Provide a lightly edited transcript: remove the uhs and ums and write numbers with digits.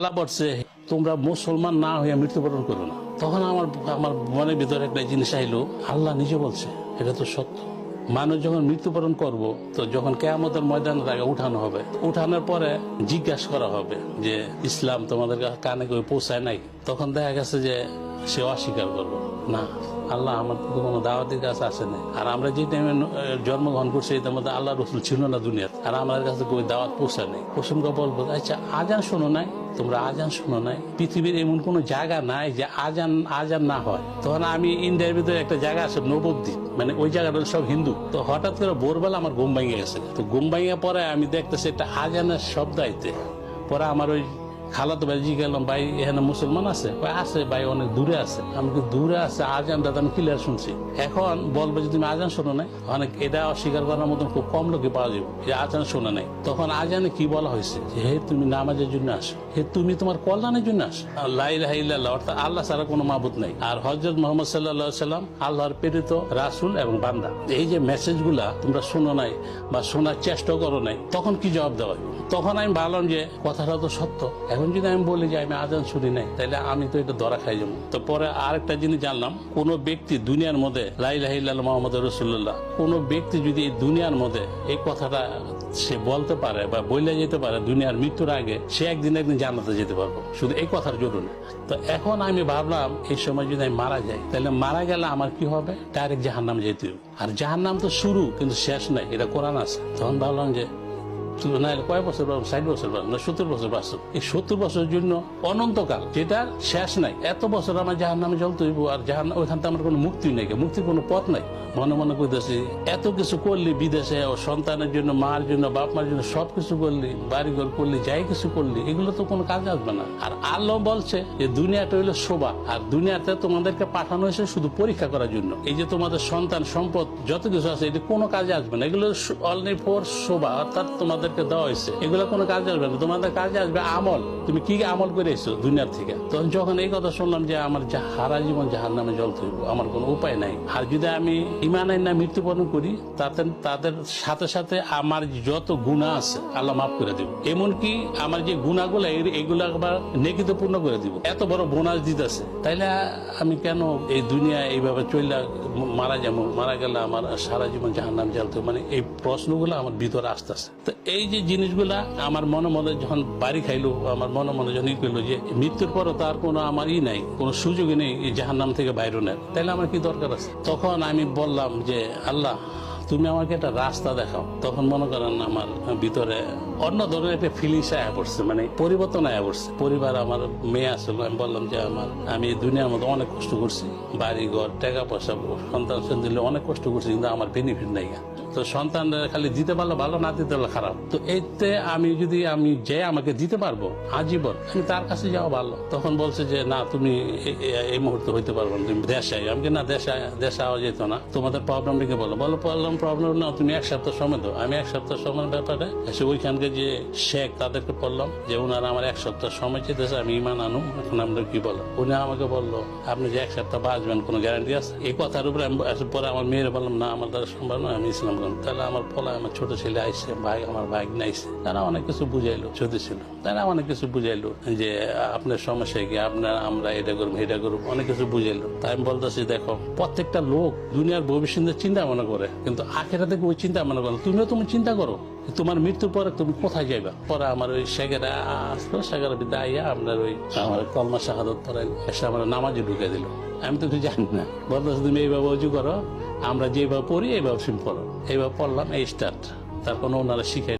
আল্লাহ বলছে তোমরা মুসলমান না হইয়া মৃত্যুবরণ করো না। তখন আমার আমার মনের ভিতরে একটা জিনিস আইলো, আল্লাহ নিজে বলছে, এটা তো সত্য। মানুষ যখন মৃত্যুবরণ করব, তো যখন কিয়ামতের ময়দানে তাকে উঠানো হবে, উঠানোর পরে জিজ্ঞাসা করা হবে যে ইসলাম তোমাদের কানে কেউ পৌঁছায় নাই, তখন দেখা গেছে যে সে অস্বীকার করবো না, আল্লাহ আমার কোনো দাওয়াতের কাছে আসে নাই। আর আমরা যে টাইমে জন্মগ্রহণ করছি এটার মধ্যে আল্লাহ রসুল ছিল না দুনিয়াতে, আর আমাদের কাছে কোনো দাওয়াত পৌঁছায় নাই। প্রসঙ্গে বলবো, আচ্ছা আজান শোনো নাই? তোমরা আজান শোনো নাই? পৃথিবীর এমন কোন জায়গা নাই যে আজান না হয়। তখন আমি ইন্ডিয়ার ভিতরে একটা জায়গা আছে নবদ্বীপ, মানে ওই জায়গাটা সব হিন্দু। তো হঠাৎ করে ভোরবেলা আমার ঘুম ভেঙে গেছে। তো ঘুম ভেঙে পরে আমি দেখতেছি একটা আজানের শব্দ আইতে, পরে আমার ওই খালাতো ভাই জি গেলাম, ভাই এখানে মুসলমান আছে? আছে ভাই, অনেক দূরে আছে। আমি দূরে আছে, আজানটা আমি ক্লিয়ার শুনছি। এখন বলবো যে তুমি আজান শোনো নাই? অনেক এটা অস্বীকার করার মতন খুব কম লোকে পাওয়া যাবে যে আজান শোনে নাই। তখন আজানে কি বলা হয়েছে, হে তুমি নামাজের জন্য আসো, হে তুমি তোমার কল্যাণের জন্য আসো। লা ইলাহা ইল্লাল্লাহ, অর্থাৎ আল্লাহ ছাড়া কোনো মাবুদ নাই। আর হযরত মুহাম্মদ সাল্লাল্লাহু আলাইহি সাল্লাম আল্লাহর প্রেরিত রাসূল এবং বান্দা। এই যে মেসেজগুলা তোমরা শোনো নাই বা শোনার চেষ্টা করো নাই, তখন কি জবাব দেওয়া? তখন আমি ভাবলাম যে কথাটা তো সত্য। এখন যদি আমি বলি যে আমি আজান শুনি নাই, তাহলে আমি তো এটা ধরা খাই যাবো। তো পরে আরেকটা জিনিস জানলাম, কোন ব্যক্তি দুনিয়ার মধ্যে লা ইলাহা ইল্লাল্লাহ মুহাম্মাদুর রাসূলুল্লাহ, কোন ব্যক্তি যদি এই দুনিয়ার মধ্যে এই কথাটা সে বলতে পারে বা বলে যেতে পারে দুনিয়ার মৃত্যুর আগে, সে একদিন জান্নাতে যেতে পারবো, শুধু এই কথার জরুরি। তো এখন আমি ভাবলাম এই সময় যদি আমি মারা যাই, তাহলে মারা গেলে আমার কি হবে? ডাইরেক্ট জাহান্নাম যেতে হবে। আর জাহান্নাম তো শুরু, কিন্তু শেষ নাই, এটা কোরআন আছে। তখন ভাবলাম যে কয় বছর, 60 বছর না 70 বছর বাঁচব, এই 70 বছরের জন্য অনন্তকাল, যেটা শেষ নাই। এত বছর আমার জাহান্নামে জ্বলতে হইব, আর ওইখান থেকে আমার কোনো মুক্তি নেই, মুক্তির কোনো পথ নাই। মনে মনে কইতেছি, এত কিছু করলি বিদেশে, ও সন্তানের জন্য, মার জন্য, বাপ মার জন্য সবকিছু করলি, বাড়িঘর করলি, যাই কিছু করলি, এগুলো তো কোনো কাজে আসবে না। আর আল্লাহ বলছে যে দুনিয়াটা হইলো শোভা, আর দুনিয়াতে তোমাদেরকে পাঠানো হয়েছে শুধু পরীক্ষা করার জন্য। এই যে তোমাদের সন্তান, সম্পদ, যত কিছু আছে, এটা কোনো কাজে আসবে না। এগুলো অনলি ফর শোভা, অর্থাৎ তোমাদেরকে দেওয়া হয়েছে, এগুলো কোনো কাজে আসবে না। তোমাদের কাজে আসবে আমল, তুমি কি আমল করে এসছো দুনিয়ার থেকে। তখন যখন এই কথা শুনলাম যে আমার সারা জীবন জাহান্নামে জ্বলতে হইব, আমার কোনো উপায় নাই। আর যদি আমি ঈমান আইনা মৃত্যুবরণ করি, তাদের সাথে সাথে আমার যত গুনাহ আছে আল্লাহ মাফ করে দিব। এমনকি আমার যে গুনাহগুলো, এগুলো আবার নেকিতে পূর্ণ করে দিব। এত বড় বোনাস দিতেছে, তাইলে আমি কেন এই দুনিয়া এইভাবে চললে মারা যাবো? মারা গেলে আমার সারা জীবন জাহান্নাম জ্বলতে, মানে এই প্রশ্নগুলো আমার ভিতরে আসতেছে। তো এই যে জিনিসগুলা আমার মনে যখন বাড়ি খাইলো, আমার মনে যখন ই করলো যে মৃত্যুর পরও তার কোনো আমার নাই, কোনো সুযোগই নেই এই জাহান্নাম থেকে বাইরে নেয়, তাইলে আমার কি দরকার আছে? তখন আমি বললাম যে আল্লাহ, তুমি আমাকে একটা রাস্তা দেখাও। তখন মনে করেন আমার ভিতরে অন্য ধরনের একটা ফিলিংস আয়া পড়ছে, মানে পরিবর্তন আয়া পড়ছে। পরিবার, আমার মেয়ে আসলো, আমি বললাম যে আমি দুনিয়ার মধ্যে অনেক কষ্ট করছি, বাড়ি ঘর, টাকা পয়সা, সন্তান দিলে অনেক কষ্ট করছি, কিন্তু আমার বেনিফিট নাই। তো সন্তান খালি দিতে পারলে ভালো, না দিতে পারলে খারাপ। তো এতে আমি যে আমাকে দিতে পারবো আজীবন, আমি তার কাছে যাওয়া ভালো। তখন বলছে যে না, তুমি এই মুহূর্তে হইতে পারবো না, তুমি দেশে আই। আমি না, দেশে আওয়া যেত না, তোমাদের প্রবলেমটাকে বলো। প্রবলেম না, তুমি 1 সপ্তাহ সময় দাও। আমি 1 সপ্তাহ সময়ের ব্যাপারে এসে ওইখানকে যে শেখ, তাদেরকে বললাম যে ওনারা আমার 1 সপ্তাহ সময় চেয়েছে, আমি ঈমান আনুম, এখন আমরা কি বলো? উনি আমাকে বললো, আপনি যে 1 সপ্তাহ বাঁচবেন কোনো গ্যারান্টি আছে? এই কথার উপরে পরে আমার মেয়ের বললাম, না আমার দ্বারা সম্ভব নয়, আমি ইসলাম। তাহলে আমার পোলা, আমার ছোট ছেলে আইসে, আমার ভাই নাইছে, তারা অনেক কিছু বুঝাইলো, ছোট ছিল, তারা অনেক কিছু বুঝাইলো যে আপনার সমস্যা কি, আমরা এটা করবো, এটা করবো, অনেক কিছু বুঝাইলো। তাই আমি বলতেছি, দেখো, প্রত্যেকটা লোক দুনিয়ার ভবিষ্যতের চিন্তা মনে করে, কিন্তু আখেরাতে ওই চিন্তা মনে করো। তুমিও তুমি চিন্তা করো তোমার মৃত্যুর পরে তুমি কোথায় যাইবা। পরে আমার ওই শেখেরা আসলো, শেখেরা বিদ্যা আইয়া আপনার ওই আমার কলমা শাহাদত পরে এসে আমার নামাজে ঢুকে দিল। আমি তো কিছু জানি না, বলতেছি তুমি এইভাবে অজু করো, আমরা যেভাবে পড়ি এইভাবে পড়ো। এইভাবে পড়লাম, এই স্টার্ট। তারপর ওনারা শিখাই।